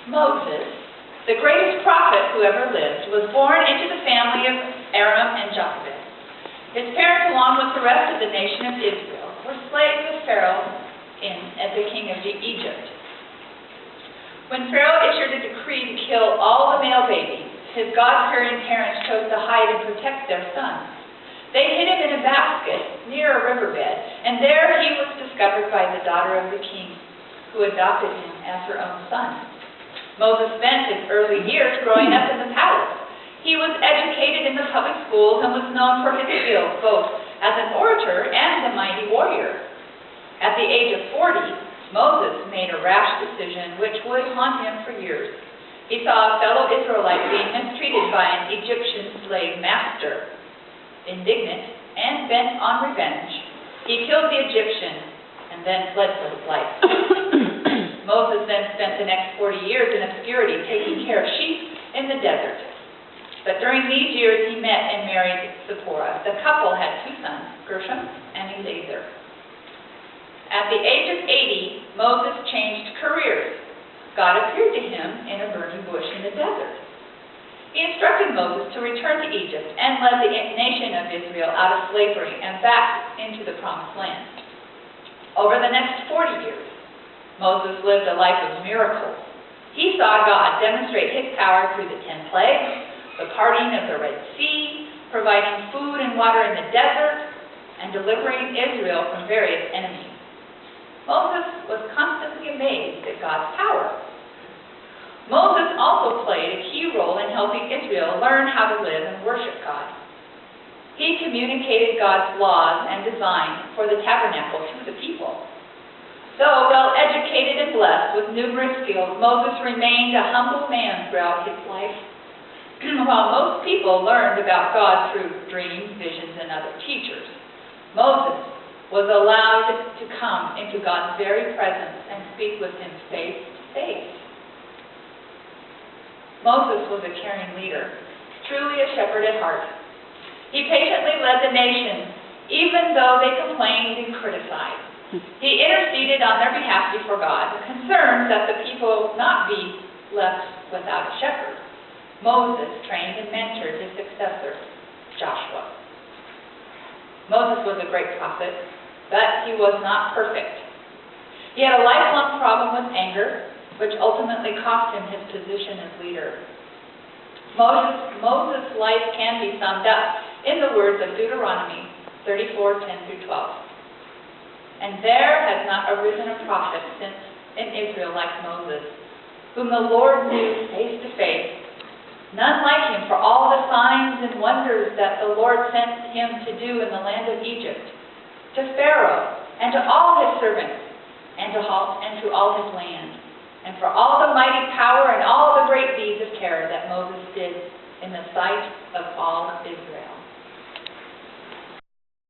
Moses, the greatest prophet who ever lived, was born into the family of Aram and Jochebed. His parents, along with the rest of the nation of Israel, were slaves of Pharaoh as the king of Egypt. When Pharaoh issued a decree to kill all the male babies, his God-fearing parents chose to hide and protect their sons. They hid him in a basket near a riverbed, and there he was discovered by the daughter of the king, who adopted him as her own son. Moses spent his early years growing up in the palace. He was educated in the public schools and was known for his skills both as an orator and a mighty warrior. At the age of 40, Moses made a rash decision which would haunt him for years. He saw a fellow Israelite being mistreated by an Egyptian slave master. Indignant and bent on revenge, he killed the Egyptian and then fled for his life. Moses then spent the next 40 years in obscurity taking care of sheep in the desert. But during these years he met and married Zipporah. The couple had 2 sons, Gershom and Eliezer. At the age of 80, Moses changed careers. God appeared to him in a burning bush in the desert. He instructed Moses to return to Egypt and led the nation of Israel out of slavery and back into the promised land. Over the next 40 years, Moses lived a life of miracles. He saw God demonstrate his power through the 10 plagues, the parting of the Red Sea, providing food and water in the desert, and delivering Israel from various enemies. Moses was constantly amazed at God's power. Moses also played a key role in helping Israel learn how to live and worship God. He communicated God's laws and design for the tabernacle to the people. Though well-educated and blessed with numerous skills, Moses remained a humble man throughout his life. While most people learned about God through dreams, visions, and other teachers, Moses was allowed to come into God's very presence and speak with him face to face. Moses was a caring leader, truly a shepherd at heart. He patiently led the nation, even though they complained and criticized. He interceded on their behalf before God, concerned that the people not be left without a shepherd. Moses trained and mentored his successor, Joshua. Moses was a great prophet, but he was not perfect. He had a lifelong problem with anger, which ultimately cost him his position as leader. Moses' life can be summed up in the words of Deuteronomy 34:10-12. And there has not arisen a prophet since in Israel like Moses, whom the Lord knew face to face, none like him for all the signs and wonders that the Lord sent him to do in the land of Egypt, to Pharaoh and to all his servants and to all his land, and for all the mighty power and all the great deeds of terror that Moses did in the sight of all Israel.